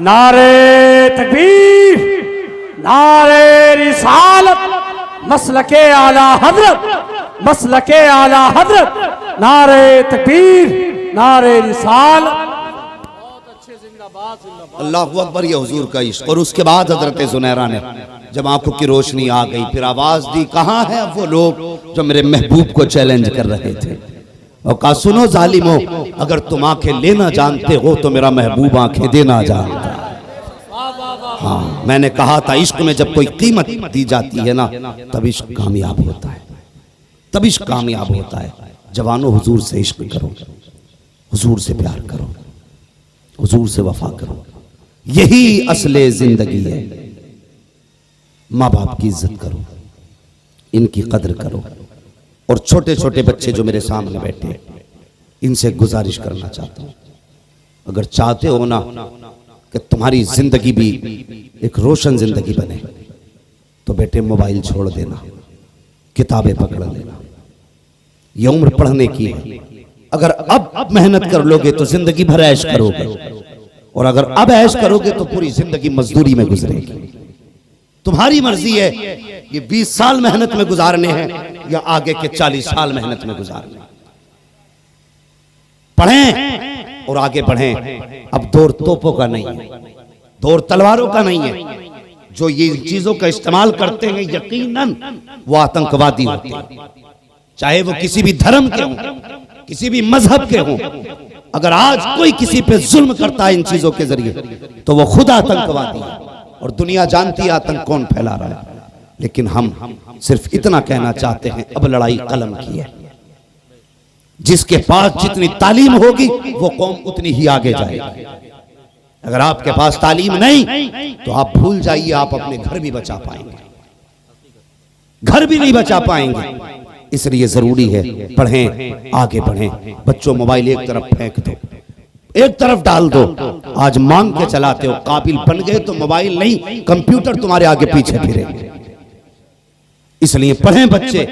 नारे तकबीर, नारे रिसालत, मसलके आला हजरत, मसलके आला हजरत, नारे तकबीर, नारे रिसालत। अल्लाह अकबर, ये हुजूर का इश्क। और उसके बाद हजरत जुनैरा ने जब आंखों की रोशनी आ गई, फिर आवाज दी, कहाँ है अब वो लोग जो मेरे महबूब को चैलेंज कर रहे थे। और कहा, सुनो जालिमो, अगर तुम आंखें लेना जानते हो तो मेरा महबूब आंखें देना जानता है। हाँ, मैंने कहा था इश्क में जब कोई कीमत दी जाती है ना, तब इश्क कामयाब होता है, तब इश्क कामयाब होता है। जवानों, हुजूर से इश्क करो, हुजूर से प्यार करो, हुजूर से वफा करो, यही असले जिंदगी है। माँ बाप की इज्जत करो, इनकी कदर करो। और छोटे छोटे बच्चे जो मेरे सामने बैठे, इनसे गुजारिश करना चाहता हूं, अगर चाहते हो ना कि तुम्हारी जिंदगी भी एक रोशन जिंदगी बने, तो बेटे मोबाइल छोड़ देना, किताबें पकड़ लेना। ये उम्र पढ़ने की है। अगर अब मेहनत कर लोगे तो जिंदगी भर ऐश करोगे, और अगर अब ऐश करोगे तो पूरी जिंदगी मजदूरी में गुजरेगी। तुम्हारी मर्जी है ये 20 साल मेहनत में गुजारने हैं या आगे के 40 साल मेहनत में गुजारने। पढ़ें और आगे बढ़ें। अब दौर तोपों का नहीं है, दौर तलवारों का नहीं है। जो ये चीजों का इस्तेमाल करते हैं यकीनन वो आतंकवादी होते हैं, चाहे वो किसी भी धर्म के हों, किसी भी मजहब के हों। अगर आज कोई किसी पे जुल्म करता है इन चीजों के जरिए, तो वो खुद आतंकवादी है। और दुनिया जानती है आतंक कौन फैला रहा है। लेकिन हम सिर्फ इतना कहना चाहते हैं, अब लड़ाई कलम की है। जिसके पास जितनी तालीम होगी वो कौम उतनी ही आगे जाएगी। अगर आपके पास तालीम नहीं तो आप भूल जाइए, आप अपने घर भी बचा पाएंगे, घर भी नहीं बचा पाएंगे। इसलिए जरूरी है पढ़ें, आगे बढ़ें। बच्चों, मोबाइल एक तरफ फेंक दो, एक तरफ डाल दो। आज मांग के चलाते हो, काबिल बन गए तो मोबाइल नहीं कंप्यूटर तुम्हारे आगे पीछे फिरेंगे। इसलिए पढ़ें बच्चे,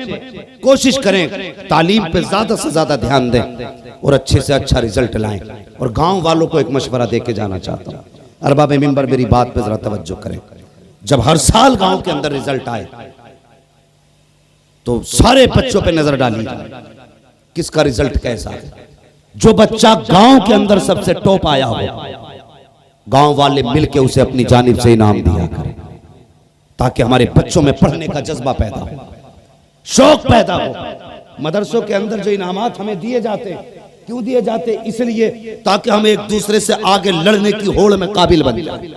कोशिश करें तालीम पे ज्यादा से ज्यादा ध्यान दें और अच्छे से अच्छा रिजल्ट लाएं। और गांव वालों को एक मशवरा दे के जाना चाहता हूं, अरबाब मिंबर मेरी बात पे जरा तवज्जो करें। जब हर साल गांव के अंदर रिजल्ट आए तो सारे बच्चों पे नजर डाली किसका रिजल्ट कैसा है। जो बच्चा गांव के अंदर सबसे टॉप आया हो, गांव वाले मिलके उसे अपनी जानिब से इनाम दिया करें, ताकि हमारे बच्चों में पढ़ने का जज्बा पैदा हो, शौक पैदा हो। मदरसों के अंदर जो इनामात हमें दिए जाते हैं, क्यों दिए जाते? इसलिए ताकि हम एक दूसरे से आगे लड़ने की होड़ में काबिल बन जाए।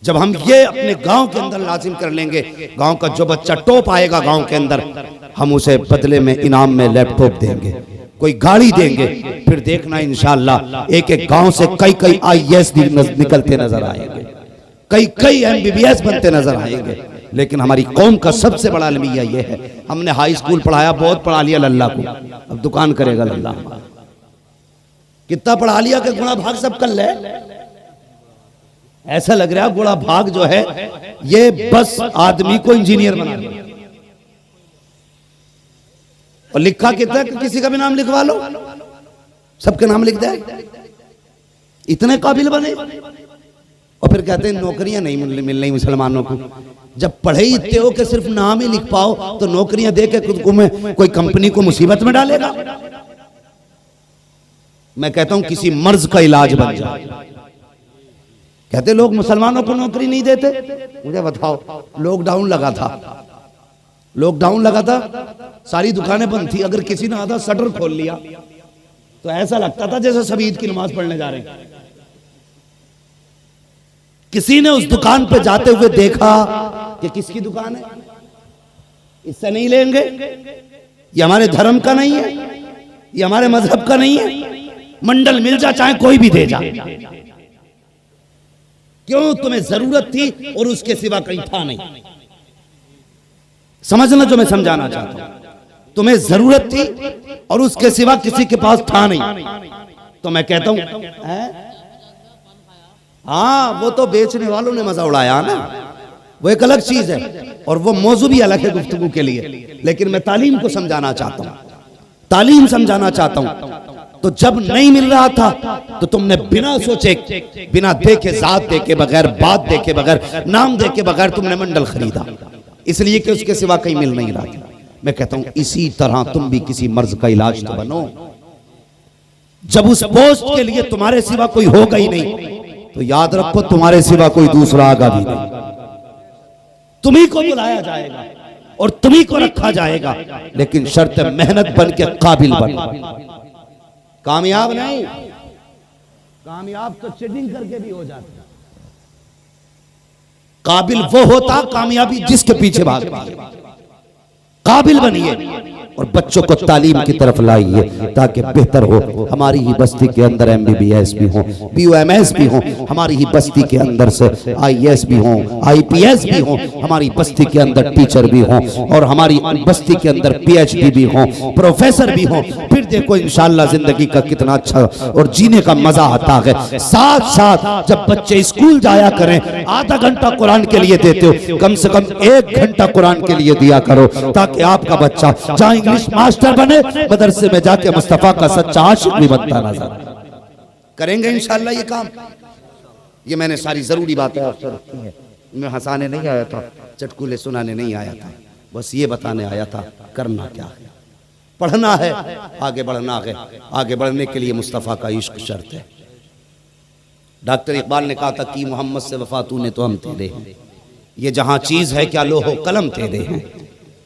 जब हम ये अपने गांव के अंदर लाजिम कर लेंगे, गांव का जो बच्चा टॉप आएगा गांव के अंदर, हम उसे बदले में इनाम में लैपटॉप देंगे, कोई गाड़ी देंगे। फिर देखना इंशाअल्लाह एक एक गांव से कई कई IAS निकलते नजर आएंगे, कई कई MBBS बनते नजर आएंगे। लेकिन हमारी कौम का सबसे बड़ा अलमिया यह है, हमने हाई स्कूल पढ़ाया, बहुत पढ़ा लिया लल्ला को, अब दुकान करेगा लल्ला। कितना पढ़ा लिया कि गुणा भाग सब कर ले। ऐसा लग रहा है गुणा भाग जो है ये बस आदमी को इंजीनियर बना दिया। और लिखा कितना कि किसी का भी नाम लिखवा लो, सबके नाम लिख दे, इतने काबिल बने। और फिर कहते हैं नौकरियां नहीं मिल रही मुसलमानों को। जब पढ़े ही इतने हो कि सिर्फ नाम ही लिख पाओ तो नौकरियां दे के खुद को में कोई कंपनी को मुसीबत में डालेगा। मैं कहता हूं किसी मर्ज का इलाज बन जाए। कहते लोग मुसलमानों को नौकरी नहीं देते। मुझे बताओ, लॉकडाउन लगा था, लॉकडाउन लगा था, सारी दुकानें बंद थी। अगर किसी ने आधा शटर खोल लिया तो ऐसा लगता था जैसे सभी ईद की नमाज पढ़ने जा रहे हैं। किसी ने उस दुकान पे जाते हुए देखा कि किसकी दुकान है, इससे नहीं लेंगे, ये हमारे धर्म का नहीं है, ये हमारे मजहब का नहीं है, मंडल मिल जा चाहे कोई भी दे जा। क्यों? तुम्हें जरूरत थी और उसके सिवा कहीं था नहीं। समझना जो मैं समझाना चाहता हूं, तुम्हें जरूरत थी और उसके सिवा किसी के पास था नहीं। तो मैं कहता हूं हाँ, वो तो बेचने वालों ने मजा उड़ाया ना, वो एक अलग चीज है और वो मौजू भी अलग है गुफ्तगू के लिए। लेकिन मैं तालीम को समझाना चाहता हूं, तालीम समझाना चाहता हूं। तो जब नहीं मिल रहा था तो तुमने बिना सोचे, बिना देखे, जात देखे बगैर, बात देखे बगैर, नाम देखे बगैर तुमने मंडल खरीदा, इसलिए कि उसके सिवा कहीं मिल नहीं रहा था। मैं कहता हूं इसी तरह तुम भी किसी मर्ज का इलाज तो बनो। जब उस पोस्ट के लिए तुम्हारे सिवा कोई होगा ही नहीं तो याद रखो तुम्हारे सिवा कोई दूसरा आगा भी नहीं। तुम्ही को बुलाया जाएगा और तुम्ही को रखा जाएगा, लेकिन शर्त मेहनत बन के काबिल बन, कामयाब नहीं। कामयाब तो चीटिंग करके भी हो जाता, काबिल वो होता कामयाबी जिसके पीछे भागता है। काबिल बनिए और बच्चों को तालीम की तरफ लाइए ताकि बेहतर हो। हमारी ही बस्ती के अंदर MBBS भी हो, BOMS भी हो, हमारी ही बस्ती के अंदर से IAS भी हो, IPS भी हो, हमारी बस्ती के अंदर टीचर भी हो और हमारी बस्ती के अंदर PhD भी हो, प्रोफेसर भी हो। फिर देखो इंशाअल्लाह जिंदगी का कितना अच्छा और जीने का मजा आता है। साथ साथ जब बच्चे स्कूल जाया करें, आधा घंटा कुरान के लिए देते हो, कम से कम 1 घंटा कुरान के लिए दिया करो ताकि आपका बच्चा चाहे इंग्लिश मास्टर बने, मदरसे में जाके मुस्तफा का सच्चा आशिक भी बनता नजर। करेंगे इंशाअल्लाह ये काम। ये मैंने सारी जरूरी बातें आपसे रखी हैं। मैं हंसाने नहीं आया था, चटकुले सुनाने नहीं आया था, बस ये बताने आया था करना क्या है। पढ़ना है, आगे बढ़ना है। आगे बढ़ने के लिए मुस्तफा का इश्क शर्त है। डॉक्टर इकबाल ने कहा था कि मोहम्मद से वफा तूने तो हम तेरे हैं, ये जहां चीज है क्या लोहो कलम तेरे हैं।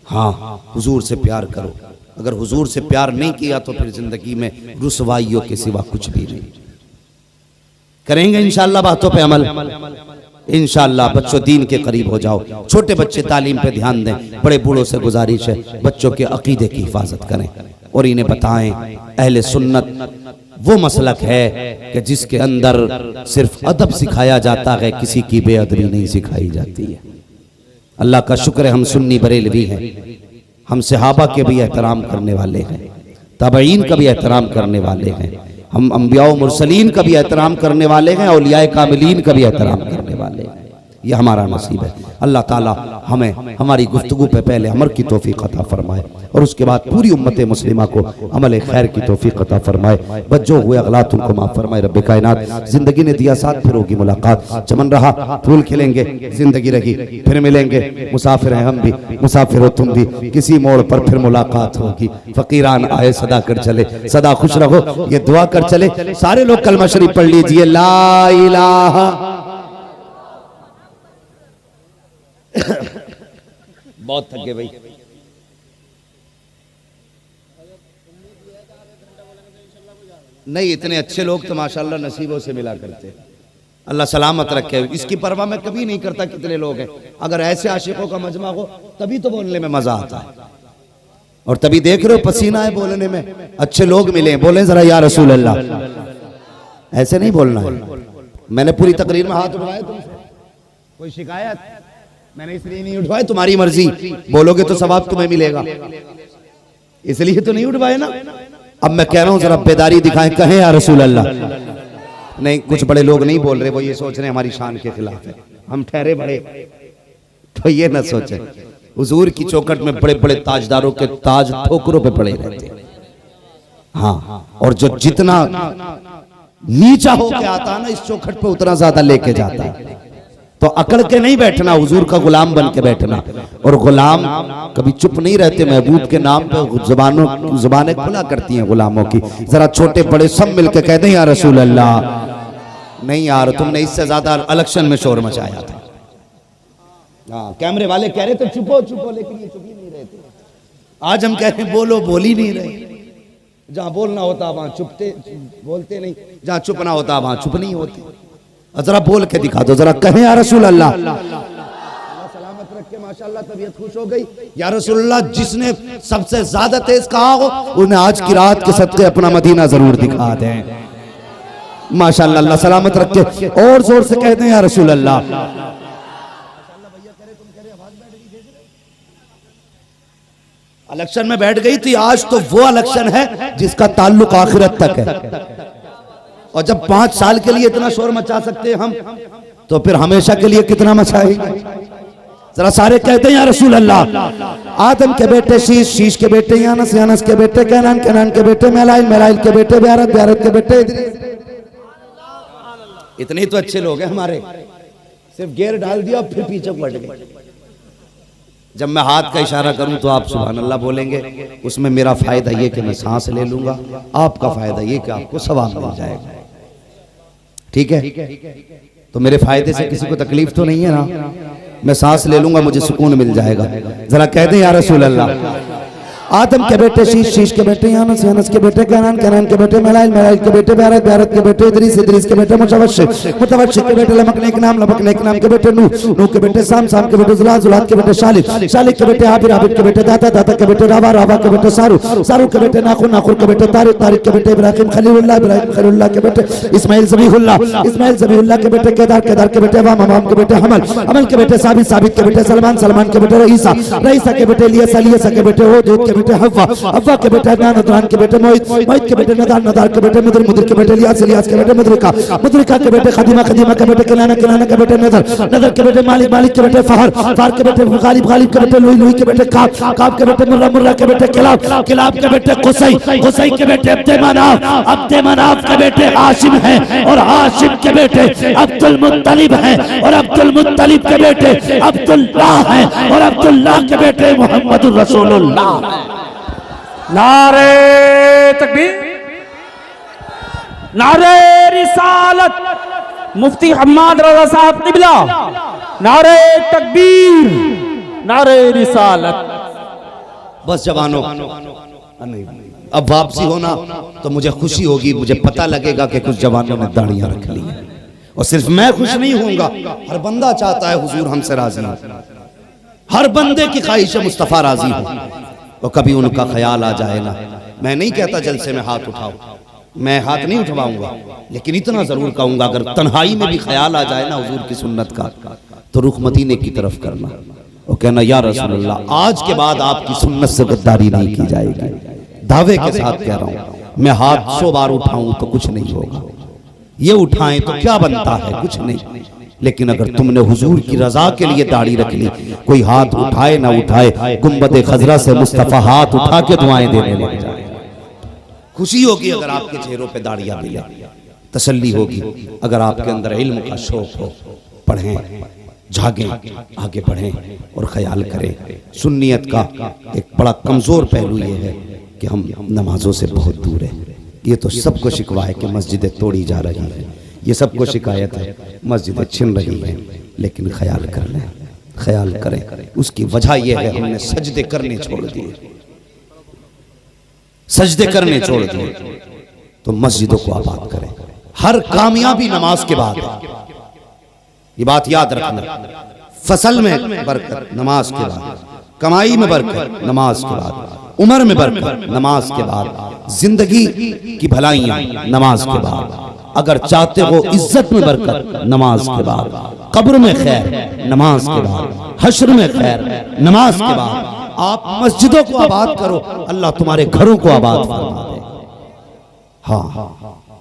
हाँ, हुजूर से प्यार करो। अगर हुजूर से प्यार नहीं किया तो फिर जिंदगी में रुसवाइयों के सिवा कुछ भी नहीं। करेंगे इंशाअल्लाह बातों पे अमल। इंशाअल्लाह बच्चों दीन के करीब हो जाओ। छोटे बच्चे तालीम पे ध्यान दें। बड़े बूढ़ों से गुजारिश है बच्चों के अकीदे की हिफाजत करें और इन्हें बताएं अहले सुन्नत वो मसलक है कि जिसके अंदर सिर्फ अदब सिखाया जाता है, किसी की बेअदबी नहीं सिखाई जाती है। अल्लाह का शुक्र है हम सुन्नी बरेलवी हैं, हम सहाबा के भी एहतराम करने वाले हैं, ताबईन का भी एहतराम करने वाले हैं, हम अंबिया व मुरसलीन का भी एहतराम करने वाले हैं, औलियाए कामिलीन का भी एहतराम करने वाले हैं। ये हमारा नसीब है। अल्लाह ताला हमें हमारी गुफ्तगू पे पहले अमल की तौफीक अता फरमाए और उसके बाद पूरी उम्मत मुस्लिमा को अमल खैर की तौफीक अता फरमाए। बच्चों हुए अगलात उनको माफ फरमाए। रब्बे कायनात जिंदगी ने दिया साथ, फिर होगी मुलाकात। चमन रहा फूल खिलेंगे, जिंदगी रही फिर मिलेंगे। मुसाफिर हैं हम भी, मुसाफिर हो तुम भी, किसी मोड़ पर फिर मुलाकात होगी। फकीरान आए सदा कर चले, सदा खुश रहो ये दुआ कर चले। सारे लोग कलमा शरीफ पढ़ लीजिए, ला इलाहा। बहुत थके भाई। नहीं, इतने अच्छे लोग तो माशाल्लाह नसीबों से मिला करते। अल्लाह सलामत रखे। इसकी परवाह मैं कभी नहीं करता कितने लोग हैं। अगर ऐसे आशिकों का मजमा हो तभी तो बोलने में मजा आता है और तभी देख रहे हो पसीना है बोलने में। अच्छे लोग मिले, बोले जरा या रसूल अल्लाह। ऐसे नहीं बोलना है। मैंने पूरी तकरीर में हाथ उठाए तुमसे, कोई शिकायत मैंने इसलिए नहीं उठवाए, तुम्हारी मर्जी, बोलोगे तो सवाब तुम्हें मिलेगा, इसलिए तो नहीं उठवाए ना। अब मैं कह रहा हूं जरा बेदारी दिखाएं, कहें या रसूल अल्लाह। नहीं, कुछ बड़े लोग नहीं बोल रहे, वो ये सोच रहे हैं हमारी शान के खिलाफ है, हम ठहरे बड़े, तो ये ना सोचे। हुजूर की चौखट में बड़े बड़े ताजदारों के ताज ठोकरों पे पड़े रहते हैं। हाँ, और जो जितना नीचा होके आता है ना इस चौखट पे उतना ज्यादा लेके जाता है। तो अकड़ के नहीं बैठना, हुजूर का गुलाम बन के बैठना। और गुलाम कभी चुप नहीं रहते, महबूब के नाम पे जुबानें खुला करती हैं गुलामों की। जरा छोटे बड़े सब मिलके कहते हैं या रसूल अल्लाह। नहीं यार, तुमने इससे ज्यादा इलेक्शन में शोर मचाया था। हाँ, कैमरे वाले कह रहे थे चुपो चुपो, लेकिन ये चुप ही नहीं रहे थे। आज हम कह रहे हैं बोलो, बोल ही नहीं रहे। जहां बोलना होता वहां चुपते, बोलते नहीं, जहां चुप ना होता वहां चुप नहीं होते। जरा बोल के दिखा दो, जरा कहें या रसूल अल्लाह। सलामत रख के माशाअल्लाह तबीयत खुश हो गई। या रसूलुल्लाह, जिसने सबसे ज्यादा तेज कहा हो उन्हें आज की रात के सदके अपना मदीना जरूर दिखा दें। माशाअल्लाह, अल्लाह सलामत रख के और जोर से कहते हैं या रसूल अल्लाह। इलेक्शन में बैठ गई थी, आज तो वो इलेक्शन है जिसका ताल्लुक आखिरत तक है। और जब 5 साल के लिए इतना शोर मचा सकते हैं हम, तो फिर हमेशा के लिए कितना मचाएंगे। जरा सारे कहते हैं या रसूल अल्लाह। आदम के बेटे शीश, शीश के बेटे यानस, यानस के बेटे कैनान, कैनान के बेटे मेलाइल, मेलाइल के बेटे ब्यारत, ब्यारत के बेटे इदरीस। इतने तो अच्छे लोग हैं हमारे, सिर्फ गियर डाल दिया फिर पीछे पलट गए। जब मैं हाथ का इशारा करूं तो आप सुभान अल्लाह बोलेंगे, उसमें मेरा फायदा ये कि मैं सांस ले लूंगा, आपका फायदा ये कि आपको सवाब मिल जाएगा। ठीक है, तो मेरे फायदे से किसी को तकलीफ तो नहीं है ना? मैं सांस ले लूंगा, मुझे सुकून मिल जाएगा। जरा कह दें या रसूल अल्लाह। आदम के बेटे शीश, शीश के बेटे यानस, यानस के बेटे कैनान, कैनान के बेटे मेलाइल, मेलाइल के बेटे ब्यारत, ब्यारत के बेटे इदरीस, इदरीस के बेटे मुतवश्शिक, मुतवश्शिक के बेटे लमकने के नाम, लमकने के नाम के बेटे नूह, नूह के बेटे साम, साम के बेटे जुलाद, जुलाद के बेटे शालिक, शालिक के बेटे आबिर, आबिर के बेटे दाता, दाता के बेटे रावा, रावा के बेटे सारू, सारू के बेटे नाखुर, नाखुर के बेटे तारिक, तारिक के बेटे इब्राहिम खलीलुल्लाह, इब्राहिम खलीलुल्लाह के बेटे इस्माइल ज़बीहुल्लाह, इस्माइल ज़बीहुल्लाह के बेटे केदार, केदार के बेटे अवाम, अवाम के बेटे हमल, हमल के बेटे साबित, साबित के बेटे सलमान, सलमान के बेटे रईसा, रईसा के बेटे इलियास, इलियास के बेटे हूद, हूद के बेटे हव्वा, हव्वा के बेटे अदनान, अदनान के बेटे मोहित, मोहित के बेटे नदार, नदार के बेटे मुदर, मुदर के बेटे इलियास, इलियास के बेटे मुदरिका, मुदरिका के बेटे खदीमा, खदीमा के बेटे किनाना, किनाना के बेटे नदर, नदर के बेटे मालिक, मालिक के बेटे फहर, फहर के बेटे गालिब, गालिब के बेटे लुई, लुई के बेटे काब, काब के बेटे मुर्रा, मुर्रा के बेटे किलाब, किलाब के बेटे कुसै, कुसै के बेटे अब्दे मनाफ, अब्दे मनाफ के बेटे हाशिम हैं, और हाशिम के बेटे अब्दुल मुत्तलिब हैं, और अब्दुल मुत्तलिब के बेटे अब्दुल्लाह हैं, और अब्दुल्लाह के बेटे मुहम्मदुर रसूलुल्लाह। नारे तकबीर, नारे रिसालत, मुफ्ती हम्माद रज़ा साहब क़िबला, नारे तकबीर, नारे रिसालत। बस जवानों, अब वापसी होना तो मुझे खुशी होगी, मुझे पता लगेगा कि कुछ जवानों ने दाढ़ियां रख ली हैं। और सिर्फ मैं खुश नहीं होऊंगा, हर बंदा चाहता है हुजूर हमसे राजी हो, हर बंदे की ख्वाहिश है मुस्तफ़ा राजी हो। तो कभी उनका ख्याल आ जाए ना, मैं नहीं कहता जलसे में हाथ उठाओ, मैं हाथ नहीं उठवाऊंगा, लेकिन इतना जरूर कहूंगा अगर तन्हाई में भी ख्याल आ जाए ना हुजूर की सुन्नत का, तो रुख मदीने की तरफ करना और कहना या रसूलुल्लाह, आज के बाद आपकी सुन्नत से गद्दारी नहीं की जाएगी। दावे के साथ कह रहा हूं, मैं हाथ 100 बार उठाऊं तो कुछ नहीं होगा, ये उठाएं तो क्या बनता है, कुछ नहीं। लेकिन अगर तुमने हुजूर की रजा के लिए दाढ़ी रख ली, कोई हाथ उठाए ना उठाए, गुंबद खजरा से मुस्तफा हाथ उठा के दुआएं देने लग जाए। खुशी होगी अगर आपके चेहरों पे दाढ़ियां मिले, तसल्ली होगी अगर आपके अंदर इल्म का शौक हो। पढ़ें, जागें, आगे बढ़ें और ख्याल करें। सुन्नियत का एक बड़ा कमजोर पहलू ये है कि हम नमाजों से बहुत दूर हैं। ये तो सबको शिकवा है कि मस्जिदें तोड़ी जा रही हैं, ये सबको शिकायत है मस्जिदें छिन रही हैं, लेकिन ख्याल कर लें, ख्याल करें। उसकी वजह यह है हमने सजदे करने छोड़ दिए, सजदे करने छोड़ दिए। तो मस्जिदों को आबाद करें। हर कामयाबी नमाज के बाद, ये बात याद रखना, फसल में बरकत नमाज के बाद, कमाई में बरकत नमाज के बाद, उम्र में बरकत नमाज के बाद, जिंदगी की भलाइयां नमाज के बाद, अगर चाहते हो इज्जत में बरकत नमाज के बाद, कब्र में खैर नमाज के बाद, हश्र में खैर नमाज के बाद। आप मस्जिदों को आबाद करो, अल्लाह तुम्हारे घरों को आबाद फरमा दे। हाँ,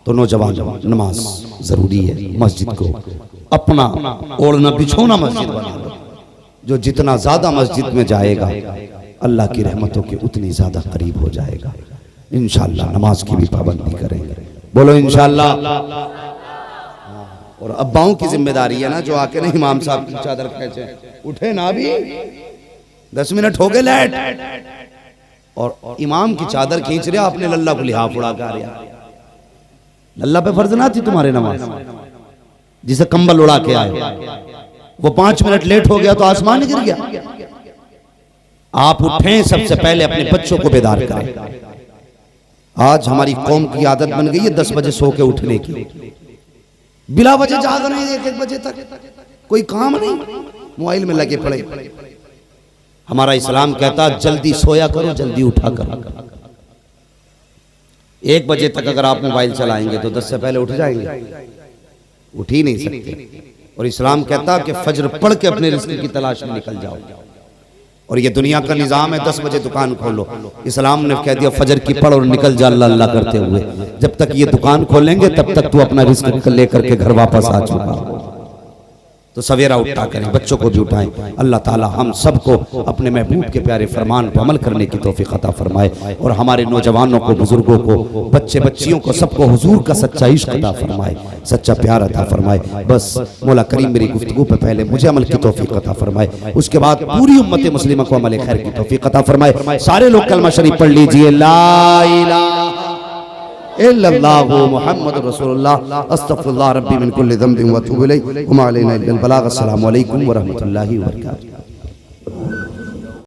तो नौजवान नमाज जरूरी है। मस्जिद को अपना ओढ़ना बिछोना मस्जिद बना लो। जो जितना ज्यादा मस्जिद में जाएगा अल्लाह की रहमतों के उतनी ज्यादा करीब हो जाएगा। इंशाअल्लाह नमाज की भी पाबंदी करेंगे, बोलो इंशाअल्लाह। और अब्बाओं की जिम्मेदारी है ना, जो आके ना इमाम साहब की चादर खींचे, उठे ना भी 10 मिनट हो गए लेट, और इमाम की चादर खींच रहे, आपने लल्ला को लिहाफ उड़ा कर रहा। लल्ला पे फर्ज ना थी तुम्हारे नमाज, जिसे कंबल उड़ा के आए, वो 5 मिनट लेट हो गया तो आसमान गिर गया। आप उठें, सबसे पहले अपने बच्चों को बेदार करें। आज हमारी कौम की आदत बन गई है 10 बजे सो के उठने की, बिला वजह जाग रहे हैं 1-1 बजे तक, कोई काम नहीं, मोबाइल में लगे पड़े। हमारा इस्लाम कहता जल्दी सोया करो, जल्दी उठा करो। 1 बजे तक अगर आप मोबाइल चलाएंगे तो 10 से पहले उठ जाएंगे, उठ ही नहीं सकते। और इस्लाम कहता कि फजर पढ़ के अपने रिस्क की तलाश में निकल जाओ। और ये दुनिया का निजाम है 10 बजे दुकान खोलो, इस्लाम ने कह दिया फजर की पढ़ और निकल जा अल्लाह अल्लाह करते हुए। जब तक ये दुकान खोलेंगे तब तक तू अपना रिस्क लेकर के घर वापस आ चुका हो। तो सवेरा उठा करें, बच्चों को भी उठाएं। अल्लाह ताला हम सबको अपने महबूब के प्यारे फरमान पर अमल करने की तौफीक अता फरमाए और हमारे नौजवानों को, बुजुर्गों को, बच्चे बच्चियों को, सबको हुजूर का सच्चा इश्क अता फरमाए, सच्चा प्यार अता फरमाए। बस मौला करीम मेरी गुफ्तगू पे पहले मुझे अमल की तौफीक अता फरमाए, उसके बाद पूरी उम्मत मुस्लिमा को अमल खैर की तौफीक अता फरमाए। सारे लोग कलमा शरीफ पढ़ लीजिए, ला इलाहा इल्लल्लाहु मुहम्मदुर रसूलुल्लाह अस्तगफिरुल्लाह रब्बी मिन कुल्ली ज़ंबिन व अतूबु इलैहि व मा अलैना इल्लल बलाग। अस्सलामु अलैकुम व रहमतुल्लाहि व बरकातुहू।